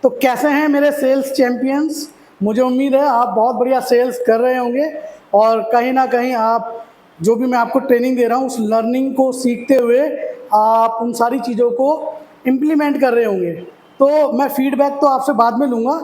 तो कैसे हैं मेरे सेल्स चैंपियंस? मुझे उम्मीद है आप बहुत बढ़िया सेल्स कर रहे होंगे और कहीं ना कहीं आप जो भी मैं आपको ट्रेनिंग दे रहा हूँ उस लर्निंग को सीखते हुए आप उन सारी चीज़ों को इम्प्लीमेंट कर रहे होंगे। तो मैं फीडबैक तो आपसे बाद में लूँगा।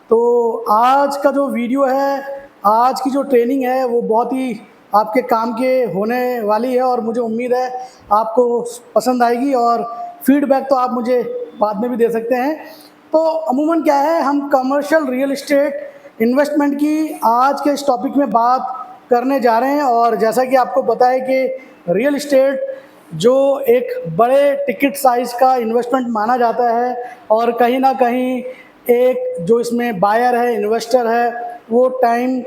तो आज का जो वीडियो है, आज की जो ट्रेनिंग है वो बहुत ही आपके काम के होने वाली है और मुझे उम्मीद है आपको पसंद आएगी और फीडबैक तो आप मुझे बाद में भी दे सकते हैं। तो अमूमन क्या है, हम कमर्शियल रियल एस्टेट इन्वेस्टमेंट की आज के इस टॉपिक में बात करने जा रहे हैं। और जैसा कि आपको पता है कि रियल एस्टेट जो एक बड़े टिकट साइज का इन्वेस्टमेंट माना जाता है और कहीं ना कहीं एक जो इसमें बायर है, इन्वेस्टर है, वो टाइम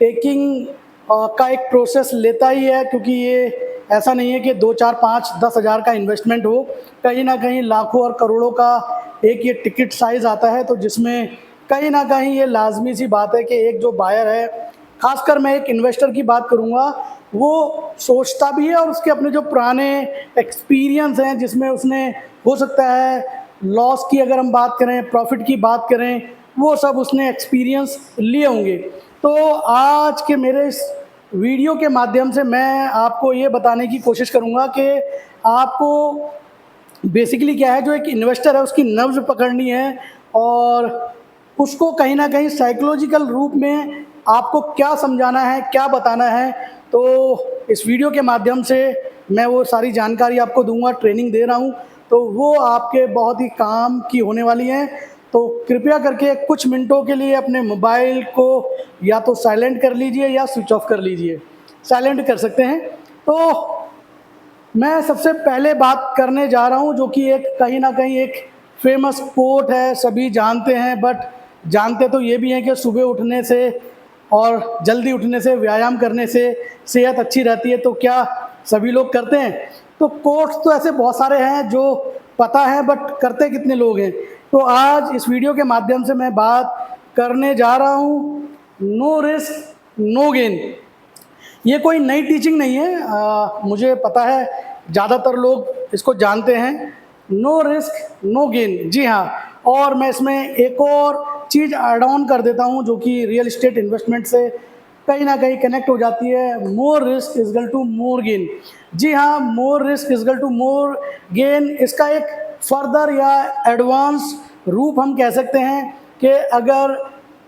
टेकिंग का एक प्रोसेस लेता ही है, क्योंकि ये ऐसा नहीं है कि 2, 4, 5, 10 हज़ार का इन्वेस्टमेंट हो। कहीं ना कहीं लाखों और करोड़ों का एक ये टिकट साइज़ आता है, तो जिसमें कहीं ना कहीं ये लाजमी सी बात है कि एक जो बायर है, खासकर मैं एक इन्वेस्टर की बात करूँगा, वो सोचता भी है और उसके अपने जो पुराने एक्सपीरियंस हैं जिसमें उसने हो सकता है लॉस की अगर हम बात करें, प्रॉफिट की बात करें, वो सब उसने एक्सपीरियंस लिए होंगे। तो आज के मेरे इस वीडियो के माध्यम से मैं आपको ये बताने की कोशिश करूँगा कि आपको बेसिकली क्या है, जो एक इन्वेस्टर है उसकी नब्ज़ पकड़नी है और उसको कहीं ना कहीं साइकोलॉजिकल रूप में आपको क्या समझाना है, क्या बताना है। तो इस वीडियो के माध्यम से मैं वो सारी जानकारी आपको दूंगा, ट्रेनिंग दे रहा हूँ, तो वो आपके बहुत ही काम की होने वाली है। तो कृपया करके कुछ मिनटों के लिए अपने मोबाइल को या तो साइलेंट कर लीजिए या स्विच ऑफ कर लीजिए। साइलेंट कर सकते हैं। तो मैं सबसे पहले बात करने जा रहा हूँ जो कि एक कहीं ना कहीं एक फेमस कोट है, सभी जानते हैं, बट जानते तो ये भी हैं कि सुबह उठने से और जल्दी उठने से, व्यायाम करने से सेहत अच्छी रहती है। तो क्या सभी लोग करते हैं? तो कोट्स तो ऐसे बहुत सारे हैं जो पता है, बट करते कितने लोग हैं? तो आज इस वीडियो के माध्यम से मैं बात करने जा रहा हूँ नो रिस्क नो गेन। ये कोई नई टीचिंग नहीं है, मुझे पता है ज़्यादातर लोग इसको जानते हैं, नो रिस्क नो गेन। जी हाँ, और मैं इसमें एक और चीज़ ऐड ऑन कर देता हूँ जो कि रियल एस्टेट इन्वेस्टमेंट से कहीं ना कहीं कनेक्ट हो जाती है, more risk is equal to more gain. जी हाँ, more risk is equal to more gain, इसका एक फर्दर या एडवांस रूप हम कह सकते हैं कि अगर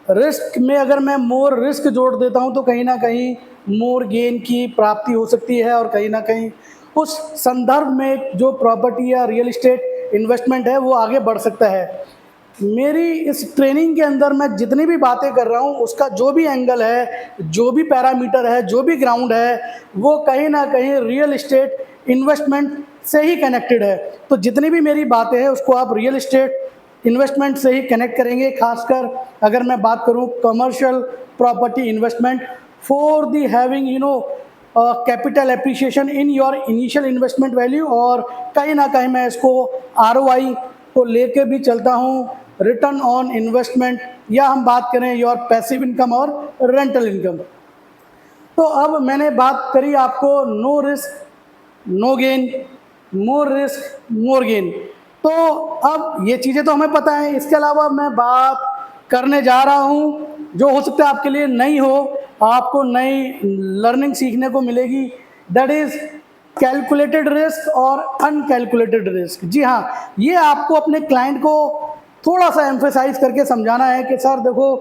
रिस्क में अगर मैं मोर रिस्क जोड़ देता हूं तो कहीं ना कहीं मोर गेन की प्राप्ति हो सकती है और कहीं ना कहीं उस संदर्भ में जो प्रॉपर्टी या रियल एस्टेट इन्वेस्टमेंट है वो आगे बढ़ सकता है। मेरी इस ट्रेनिंग के अंदर मैं जितनी भी बातें कर रहा हूँ उसका जो भी एंगल है, जो भी पैरामीटर है, जो भी ग्राउंड है, वो कहीं ना कहीं रियल एस्टेट इन्वेस्टमेंट से ही कनेक्टेड है। तो जितनी भी मेरी बातें हैं उसको आप रियल एस्टेट इन्वेस्टमेंट से ही कनेक्ट करेंगे। खासकर अगर मैं बात करूं commercial property investment for the having capital appreciation in your initial investment value, और कहीं ना कहीं मैं इसको आरओआई को लेके भी चलता हूं, रिटर्न ऑन इन्वेस्टमेंट, या हम बात करें योर पैसिव इनकम और रेंटल इनकम। तो अब मैंने बात करी आपको no risk no gain, more risk more gain. तो अब ये चीज़ें तो हमें पता है, इसके अलावा मैं बात करने जा रहा हूँ जो हो सकता है आपके लिए नई हो, आपको नई लर्निंग सीखने को मिलेगी, दैट इज़ कैलकुलेटेड रिस्क और अनकैलकुलेटेड रिस्क। जी हाँ, ये आपको अपने क्लाइंट को थोड़ा सा एम्फेसाइज करके समझाना है कि सर देखो,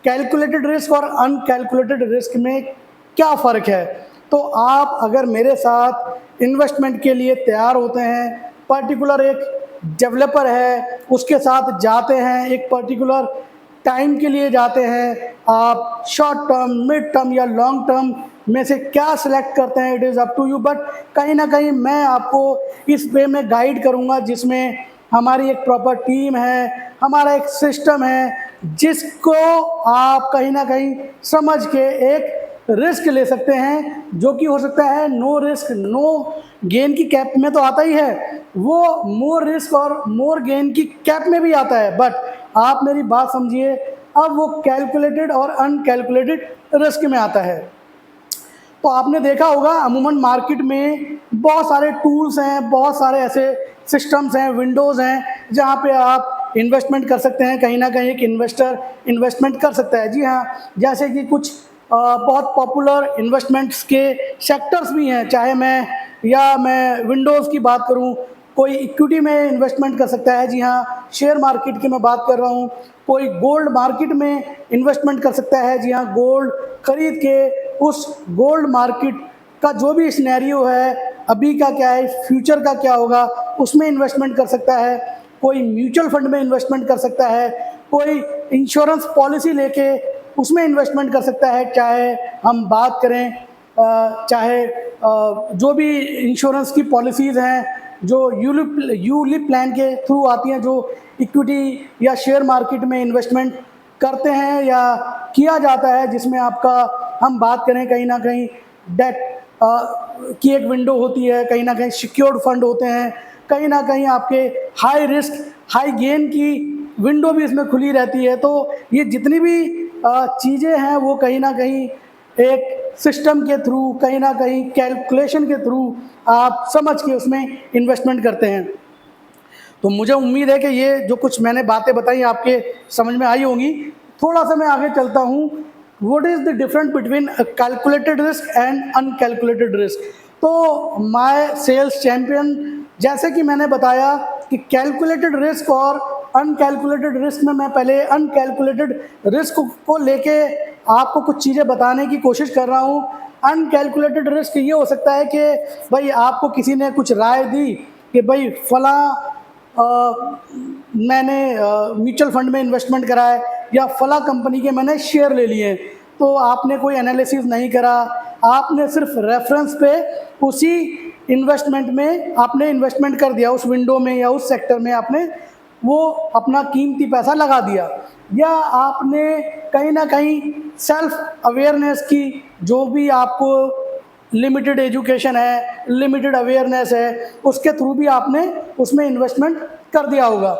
कैलकुलेटेड रिस्क और अनकैलकुलेटेड रिस्क में क्या फ़र्क है। तो आप अगर मेरे साथ इन्वेस्टमेंट के लिए तैयार होते हैं, पर्टिकुलर एक डेवलपर है उसके साथ जाते हैं, एक पर्टिकुलर टाइम के लिए जाते हैं, आप शॉर्ट टर्म, मिड टर्म या लॉन्ग टर्म में से क्या सिलेक्ट करते हैं, it is up to you. But कहीं ना कहीं मैं आपको इस वे में गाइड करूँगा जिसमें हमारी एक प्रॉपर टीम है, हमारा एक सिस्टम है जिसको आप कहीं ना कहीं समझ के एक रिस्क ले सकते हैं, जो कि हो सकता है नो रिस्क नो गेन की कैप में तो आता ही है, वो मोर रिस्क और मोर गेन की कैप में भी आता है। बट आप मेरी बात समझिए, अब वो कैलकुलेटेड और अनकैलकुलेटेड रिस्क में आता है। तो आपने देखा होगा अमूमन मार्केट में बहुत सारे टूल्स हैं, बहुत सारे ऐसे सिस्टम्स हैं, विंडोज़ हैं जहाँ पे आप इन्वेस्टमेंट कर सकते हैं, कहीं ना कहीं एक इन्वेस्टर इन्वेस्टमेंट कर सकता है। जी हाँ, जैसे कि कुछ बहुत पॉपुलर इन्वेस्टमेंट्स के सेक्टर्स भी हैं, चाहे मैं विंडोज़ की बात करूं, कोई इक्विटी में इन्वेस्टमेंट कर सकता है। जी हाँ, शेयर मार्केट की मैं बात कर रहा हूं, कोई गोल्ड मार्केट में इन्वेस्टमेंट कर सकता है। जी हाँ, गोल्ड खरीद के उस गोल्ड मार्केट का जो भी सिनेरियो है, अभी का क्या है, फ्यूचर का क्या होगा, उसमें इन्वेस्टमेंट कर सकता है। कोई म्यूचुअल फंड में इन्वेस्टमेंट कर सकता है, कोई इंश्योरेंस पॉलिसी लेके उसमें इन्वेस्टमेंट कर सकता है। चाहे हम बात करें चाहे जो भी इंश्योरेंस की पॉलिसीज़ हैं जो यूलिप प्लान के थ्रू आती हैं, जो इक्विटी या शेयर मार्केट में इन्वेस्टमेंट करते हैं या किया जाता है, जिसमें आपका हम बात करें कहीं ना कहीं डेट की एक विंडो होती है, कहीं ना कहीं सिक्योर्ड फंड होते हैं, कहीं ना कहीं आपके हाई रिस्क हाई गेन की विंडो भी इसमें खुली रहती है। तो ये जितनी भी चीज़ें हैं वो कहीं ना कहीं एक सिस्टम के थ्रू, कहीं ना कहीं कैलकुलेशन के थ्रू आप समझ के उसमें इन्वेस्टमेंट करते हैं। तो मुझे उम्मीद है कि ये जो कुछ मैंने बातें बताई आपके समझ में आई होंगी। थोड़ा सा मैं आगे चलता हूँ। What is the difference between calculated risk and uncalculated risk. तो माय सेल्स चैम्पियन, जैसे कि मैंने बताया कि कैलकुलेटेड रिस्क और अनकैलकुलेटेड रिस्क में मैं पहले अनकैलकुलेटेड रिस्क को लेके आपको कुछ चीज़ें बताने की कोशिश कर रहा हूँ। अनकैलकुलेटेड रिस्क ये हो सकता है कि भाई आपको किसी ने कुछ राय दी कि भाई फला मैंने म्यूचुअल फंड में इन्वेस्टमेंट करा है या फला कंपनी के मैंने शेयर ले लिए, तो आपने कोई एनालिसिस नहीं करा, आपने सिर्फ रेफरेंस पे उसी इन्वेस्टमेंट में आपने इन्वेस्टमेंट कर दिया, उस विंडो में या उस सेक्टर में आपने वो अपना कीमती पैसा लगा दिया। या आपने कहीं ना कहीं सेल्फ अवेयरनेस की, जो भी आपको लिमिटेड एजुकेशन है, लिमिटेड अवेयरनेस है, उसके थ्रू भी आपने उसमें इन्वेस्टमेंट कर दिया होगा।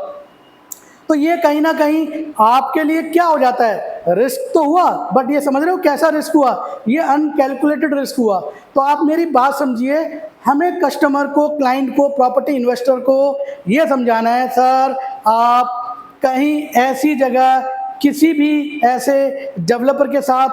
तो ये कहीं ना कहीं आपके लिए क्या हो जाता है, रिस्क तो हुआ, बट ये समझ रहे हो कैसा रिस्क हुआ, ये अनकैलकुलेटेड रिस्क हुआ। तो आप मेरी बात समझिए, हमें कस्टमर को, क्लाइंट को, प्रॉपर्टी इन्वेस्टर को ये समझाना है, सर आप कहीं ऐसी जगह किसी भी ऐसे डेवलपर के साथ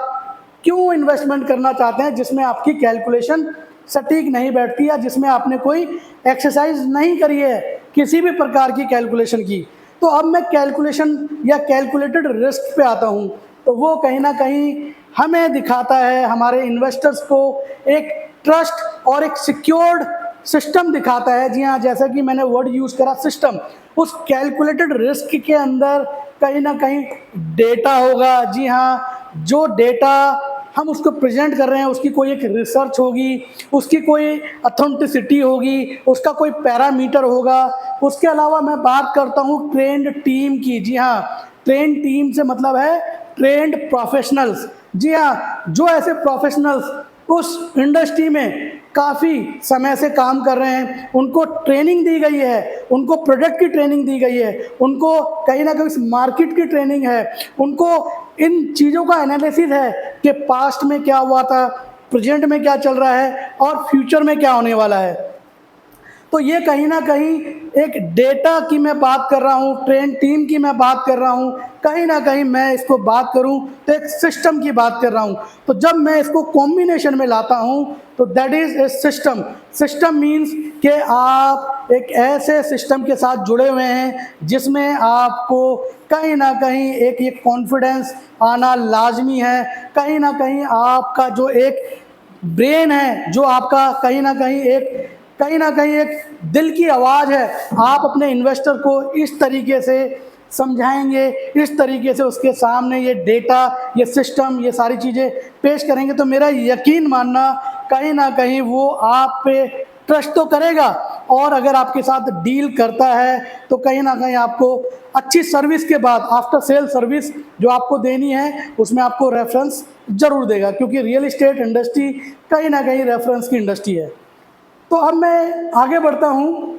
क्यों इन्वेस्टमेंट करना चाहते हैं जिसमें आपकी कैलकुलेशन सटीक नहीं बैठती, या जिसमें आपने कोई एक्सरसाइज नहीं करी है किसी भी प्रकार की कैलकुलेशन की। तो अब मैं कैलकुलेशन या कैलकुलेटेड रिस्क पे आता हूँ। तो वो कहीं ना कहीं हमें दिखाता है, हमारे इन्वेस्टर्स को एक ट्रस्ट और एक सिक्योर्ड सिस्टम दिखाता है। जी हाँ, जैसा कि मैंने वर्ड यूज़ करा सिस्टम, उस कैलकुलेटेड रिस्क के अंदर कहीं ना कहीं डेटा होगा। जी हाँ, जो डेटा हम उसको प्रेजेंट कर रहे हैं उसकी कोई एक रिसर्च होगी, उसकी कोई अथेंटिसिटी होगी, उसका कोई पैरामीटर होगा। उसके अलावा मैं बात करता हूँ ट्रेंड टीम की। जी हाँ, ट्रेंड टीम से मतलब है ट्रेंड प्रोफेशनल्स। जी हाँ, जो ऐसे प्रोफेशनल्स उस इंडस्ट्री में काफ़ी समय से काम कर रहे हैं, उनको ट्रेनिंग दी गई है, उनको प्रोडक्ट की ट्रेनिंग दी गई है, उनको कहीं ना कहीं मार्केट की ट्रेनिंग है, उनको इन चीज़ों का एनालिसिस है कि पास्ट में क्या हुआ था, प्रेजेंट में क्या चल रहा है और फ्यूचर में क्या होने वाला है। तो ये कहीं ना कहीं एक डेटा की मैं बात कर रहा हूँ, ट्रेन टीम की मैं बात कर रहा हूँ, कहीं ना कहीं मैं इसको बात करूँ तो एक सिस्टम की बात कर रहा हूँ। तो जब मैं इसको कॉम्बिनेशन में लाता हूँ तो that is a system. System means कि आप एक ऐसे सिस्टम के साथ जुड़े हुए हैं जिसमें आपको कहीं ना कहीं एक ये कॉन्फिडेंस आना लाजमी है। कहीं ना कहीं आपका जो एक ब्रेन है, जो आपका कहीं ना कहीं एक दिल की आवाज़ है, आप अपने इन्वेस्टर को इस तरीके से समझाएंगे, इस तरीके से उसके सामने ये डेटा, ये सिस्टम, ये सारी चीज़ें पेश करेंगे तो मेरा यकीन मानना कहीं ना कहीं वो आप पे ट्रस्ट तो करेगा, और अगर आपके साथ डील करता है तो कहीं ना कहीं आपको अच्छी सर्विस के बाद, आफ्टर सेल सर्विस जो आपको देनी है, उसमें आपको रेफरेंस ज़रूर देगा, क्योंकि रियल इस्टेट इंडस्ट्री कहीं ना कहीं रेफरेंस की इंडस्ट्री है। तो अब मैं आगे बढ़ता हूँ।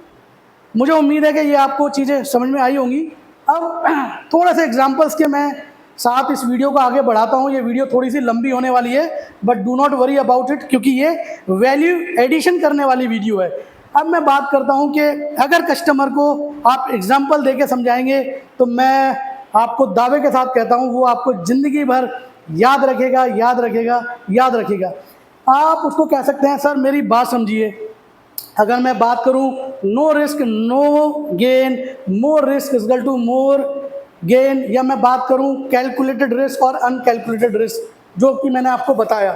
मुझे उम्मीद है कि ये आपको चीज़ें समझ में आई होंगी। अब थोड़ा सा एग्जांपल्स के मैं साथ इस वीडियो को आगे बढ़ाता हूँ। ये वीडियो थोड़ी सी लंबी होने वाली है, but do not worry about it, क्योंकि ये वैल्यू एडिशन करने वाली वीडियो है। अब मैं बात करता हूँ कि अगर कस्टमर को आप एग्जाम्पल देके समझाएंगे तो मैं आपको दावे के साथ कहता हूँ वो आपको ज़िंदगी भर याद रखेगा, याद रखेगा, याद रखेगा। आप उसको कह सकते हैं सर मेरी बात समझिए। अगर मैं बात करूं no risk no gain, more risk is equal to more gain, या मैं बात करूं कैलकुलेटेड रिस्क और अनकैलकुलेटेड रिस्क, जो कि मैंने आपको बताया।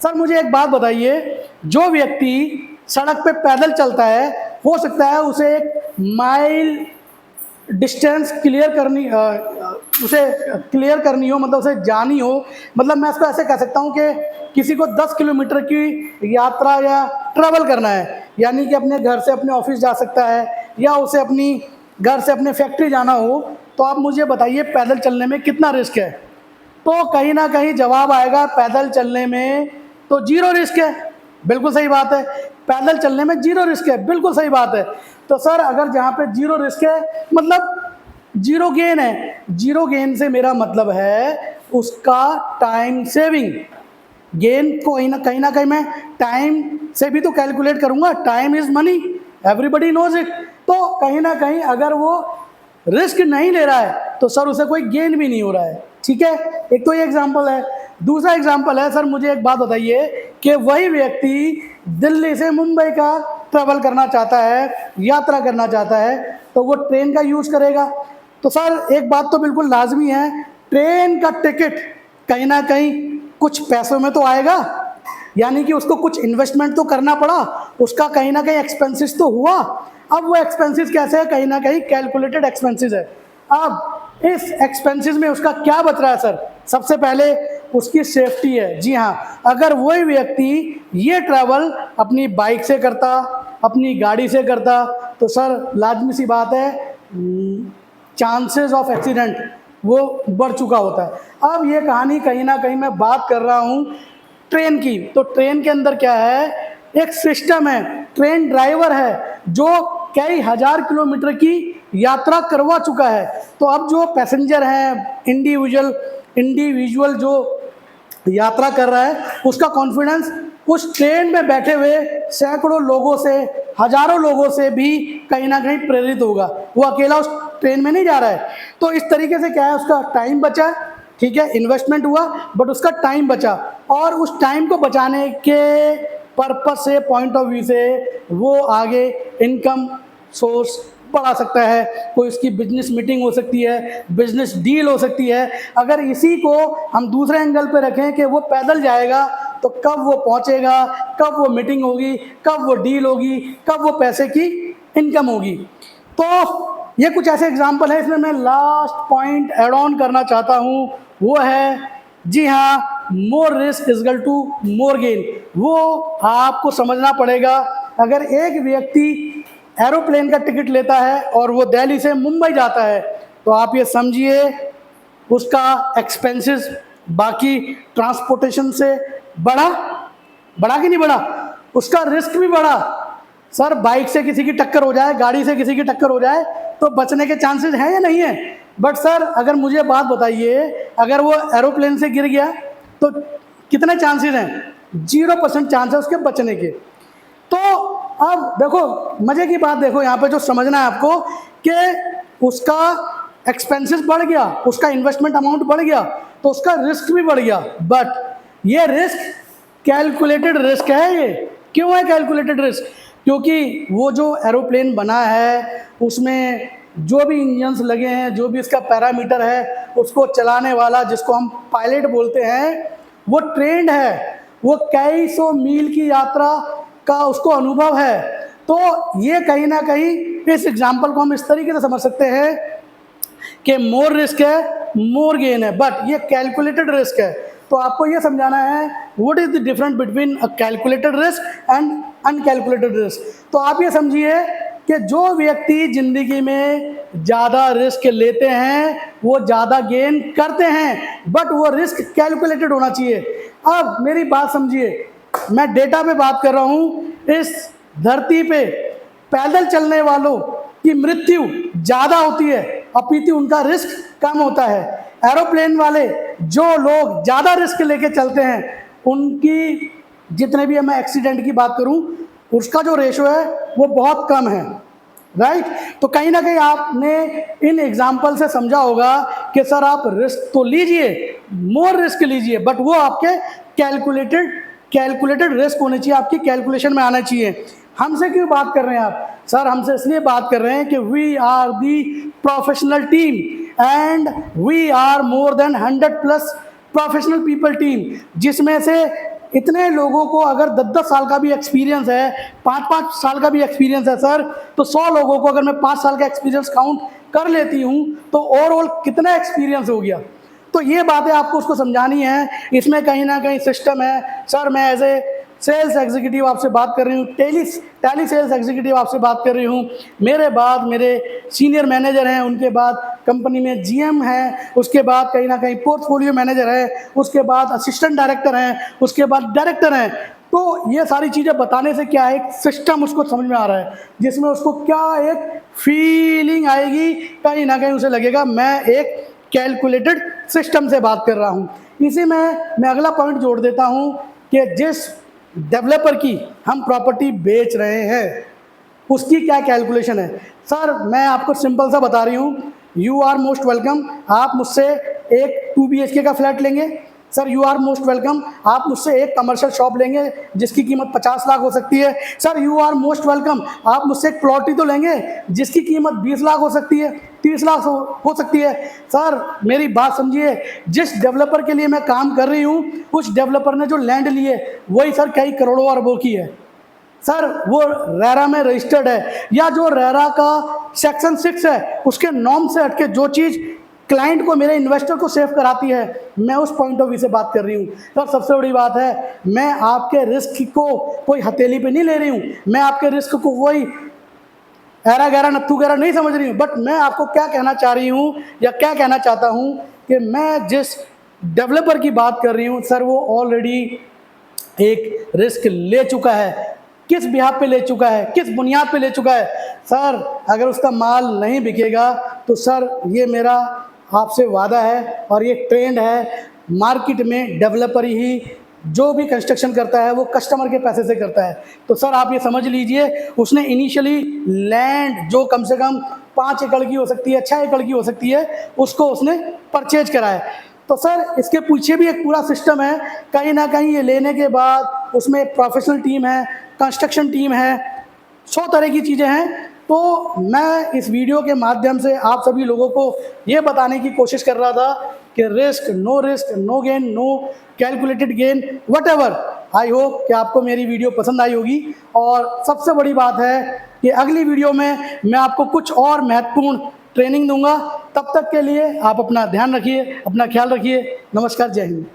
सर मुझे एक बात बताइए, जो व्यक्ति सड़क पे पैदल चलता है, हो सकता है उसे एक माइल डिस्टेंस क्लियर करनी उसे क्लियर करनी हो, मतलब उसे जानी हो, मतलब मैं इसको ऐसे कह सकता हूँ कि किसी को 10 किलोमीटर की यात्रा या ट्रैवल करना है, यानी कि अपने घर से अपने ऑफिस जा सकता है या उसे अपनी घर से अपने फैक्ट्री जाना हो, तो आप मुझे बताइए पैदल चलने में कितना रिस्क है। तो कहीं ना कहीं जवाब आएगा पैदल चलने में तो जीरो रिस्क है। बिल्कुल सही बात है, पैदल चलने में जीरो रिस्क है, बिल्कुल सही बात है। तो सर अगर जहाँ पे जीरो रिस्क है मतलब जीरो गेन है। जीरो गेन से मेरा मतलब है उसका टाइम सेविंग। गेन को कहीं ना कहीं मैं टाइम से भी तो कैलकुलेट करूंगा, time is money, everybody knows it. तो कहीं ना कहीं अगर वो रिस्क नहीं ले रहा है तो सर उसे कोई गेन भी नहीं हो रहा है। ठीक है, एक तो ये एग्जांपल है। दूसरा एग्जांपल है, सर मुझे एक बात बताइए कि वही व्यक्ति दिल्ली से मुंबई का ट्रैवल करना चाहता है, यात्रा करना चाहता है, तो वो ट्रेन का यूज करेगा। तो सर एक बात तो बिल्कुल लाजमी है, ट्रेन का टिकट कहीं ना कहीं कुछ पैसों में तो आएगा, यानी कि उसको कुछ इन्वेस्टमेंट तो करना पड़ा, उसका कहीं ना कहीं एक्सपेंसेस तो हुआ। अब वो एक्सपेंसेस कैसे है, कहीं ना कहीं कैलकुलेटेड एक्सपेंसेस है। अब इस एक्सपेंसेस में उसका क्या बच रहा है सर, सबसे पहले उसकी सेफ्टी है। जी हाँ, अगर वही व्यक्ति ये ट्रैवल अपनी बाइक से करता, अपनी गाड़ी से करता, तो सर लाजमी सी बात है चांसेस ऑफ एक्सीडेंट वो बढ़ चुका होता है। अब ये कहानी कहीं ना कहीं मैं बात कर रहा हूँ ट्रेन की, तो ट्रेन के अंदर क्या है, एक सिस्टम है, ट्रेन ड्राइवर है जो कई हजार किलोमीटर की यात्रा करवा चुका है। तो अब जो पैसेंजर हैं, इंडिविजुअल जो यात्रा कर रहा है, उसका कॉन्फिडेंस उस ट्रेन में बैठे हुए सैकड़ों लोगों से, हजारों लोगों से भी कहीं ना कहीं प्रेरित होगा। वो अकेला उस ट्रेन में नहीं जा रहा है। तो इस तरीके से क्या है, उसका टाइम बचा, ठीक है, इन्वेस्टमेंट हुआ बट उसका टाइम बचा, और उस टाइम को बचाने के पर्पस से, पॉइंट ऑफ व्यू से वो आगे इनकम सोर्स बढ़ा सकता है। कोई उसकी बिजनेस मीटिंग हो सकती है, बिजनेस डील हो सकती है। अगर इसी को हम दूसरे एंगल पे रखें कि वो पैदल जाएगा तो कब वो पहुंचेगा, कब वो मीटिंग होगी, कब वो डील होगी, कब वो पैसे की इनकम होगी। तो ये कुछ ऐसे एग्जाम्पल है। इसमें मैं लास्ट पॉइंट एड ऑन करना चाहता हूँ, वो है जी हाँ, more risk is equal to more gain. वो आपको समझना पड़ेगा। अगर एक व्यक्ति एरोप्लेन का टिकट लेता है और वो दिल्ली से मुंबई जाता है, तो आप ये समझिए उसका एक्सपेंसेस बाकी ट्रांसपोर्टेशन से बढ़ा कि नहीं बढ़ा, उसका रिस्क भी बढ़ा। सर बाइक से किसी की टक्कर हो जाए, गाड़ी से किसी की टक्कर हो जाए, तो बचने के चांसेस हैं या नहीं है। बट सर अगर मुझे बात बताइए, अगर वो एरोप्लेन से गिर गया तो कितने चांसेस हैं, 0% चांस है उसके बचने के। तो अब देखो मजे की बात, देखो यहाँ पे जो समझना है आपको कि उसका एक्सपेंसेस बढ़ गया, उसका इन्वेस्टमेंट अमाउंट बढ़ गया, तो उसका रिस्क भी बढ़ गया। बट ये रिस्क कैलकुलेटेड रिस्क है। ये क्यों है कैलकुलेटेड रिस्क, क्योंकि वो जो एरोप्लेन बना है उसमें जो भी इंजन्स लगे हैं, जो भी इसका पैरामीटर है, उसको चलाने वाला जिसको हम पायलट बोलते हैं, वो ट्रेंड है, वो कई सौ मील की यात्रा का उसको अनुभव है। तो ये कहीं ना कहीं इस एग्जाम्पल को हम इस तरीके से समझ सकते हैं कि मोर रिस्क है मोर गेन है, बट ये कैलकुलेटेड रिस्क है। तो आपको ये समझाना है what is the difference between a calculated risk and uncalculated risk. तो आप ये समझिए कि जो व्यक्ति जिंदगी में ज़्यादा रिस्क लेते हैं वो ज़्यादा गेन करते हैं, बट वो रिस्क कैलकुलेटेड होना चाहिए। अब मेरी बात समझिए, मैं डेटा पे बात कर रहा हूँ। इस धरती पे पैदल चलने वालों की मृत्यु ज़्यादा होती है, अपितु उनका रिस्क कम होता है। एरोप्लेन वाले जो लोग ज़्यादा रिस्क लेके चलते हैं उनकी, जितने भी मैं एक्सीडेंट की बात करूं, उसका जो रेशो है वो बहुत कम है। राइट। तो कहीं ना कहीं आपने इन एग्जाम्पल से समझा होगा कि सर आप रिस्क तो लीजिए, मोर रिस्क लीजिए, बट वो आपके कैलकुलेटेड रिस्क होने चाहिए, आपकी कैलकुलेशन में आना चाहिए। हमसे क्यों बात कर रहे हैं आप? सर हमसे इसलिए बात कर रहे हैं कि we are the professional team and we are more than 100+ professional people team, जिसमें से इतने लोगों को अगर 10-10 साल का भी एक्सपीरियंस है, 5-5 साल का भी एक्सपीरियंस है सर, तो 100 लोगों को अगर मैं 5 साल का एक्सपीरियंस काउंट कर लेती हूँ तो ओवरऑल कितना एक्सपीरियंस हो गया। तो ये बातें आपको उसको समझानी है, इसमें कहीं ना कहीं सिस्टम है। सर मैं एज ए सेल्स एग्जीक्यूटिव आपसे बात कर रही हूँ, टैली सेल्स एग्जीक्यूटिव आपसे बात कर रही हूँ, मेरे बाद मेरे सीनियर मैनेजर हैं, उनके बाद कंपनी में जीएम है, उसके बाद कहीं ना कहीं पोर्टफोलियो मैनेजर है, उसके बाद असिस्टेंट डायरेक्टर हैं, उसके बाद डायरेक्टर हैं। तो ये सारी चीज़ें बताने से क्या है, एक सिस्टम उसको समझ में आ रहा है, जिसमें उसको क्या एक फीलिंग आएगी, कहीं ना कहीं उसे लगेगा मैं एक कैलकुलेटेड सिस्टम से बात कर रहा हूँ। इसी में मैं अगला पॉइंट जोड़ देता हूँ कि जिस डेवलपर की हम प्रॉपर्टी बेच रहे हैं उसकी क्या कैलकुलेशन है। सर मैं आपको सिंपल सा बता रही हूँ, यू आर मोस्ट वेलकम, आप मुझसे एक 2 BHK का फ्लैट लेंगे, sir you are most welcome, आप मुझसे एक कमर्शियल शॉप लेंगे जिसकी कीमत 50 लाख हो सकती है, sir you are most welcome, आप मुझसे एक प्लॉट ही तो लेंगे जिसकी कीमत 20 लाख हो सकती है, 30 लाख हो सकती है। सर मेरी बात समझिए, जिस डेवलपर के लिए मैं काम कर रही हूँ उस डेवलपर ने जो लैंड ली है वही सर कई करोड़ों अरबों की है। सर वो रेरा में रजिस्टर्ड है, या जो रेरा का सेक्शन 6 है उसके नॉर्म से हटके जो चीज़ क्लाइंट को, मेरे इन्वेस्टर को सेव कराती है, मैं उस पॉइंट ऑफ व्यू से बात कर रही हूँ। सर सबसे बड़ी बात है, मैं आपके रिस्क को कोई हथेली पे नहीं ले रही हूँ, मैं आपके रिस्क को कोई ऐरा गैरा नत्थू गैरा नहीं समझ रही हूँ, बट मैं आपको क्या कहना चाह रही हूँ या क्या कहना चाहता हूँ कि मैं जिस डेवलपर की बात कर रही हूँ सर वो ऑलरेडी एक रिस्क ले चुका है। किस बिहाफ पे ले चुका है, किस बुनियाद पे ले चुका है? सर अगर उसका माल नहीं बिकेगा तो सर ये मेरा आपसे वादा है और ये ट्रेंड है मार्केट में, डेवलपर ही जो भी कंस्ट्रक्शन करता है वो कस्टमर के पैसे से करता है। तो सर आप ये समझ लीजिए, उसने इनिशियली लैंड जो कम से कम 5 एकड़ की हो सकती है, 6 एकड़ की हो सकती है, उसको उसने परचेज करा है। तो सर इसके पीछे भी एक पूरा सिस्टम है, कहीं ना कहीं ये लेने के बाद उसमें एक प्रोफेशनल टीम है, कंस्ट्रक्शन टीम है, 100 तरह की चीज़ें हैं। तो मैं इस वीडियो के माध्यम से आप सभी लोगों को ये बताने की कोशिश कर रहा था कि risk, no gain, no calculated gain, whatever. I hope कि आपको मेरी वीडियो पसंद आई होगी, और सबसे बड़ी बात है कि अगली वीडियो में मैं आपको कुछ और महत्वपूर्ण ट्रेनिंग दूंगा। तब तक के लिए आप अपना ध्यान रखिए, अपना ख्याल रखिए। नमस्कार, जय हिंद।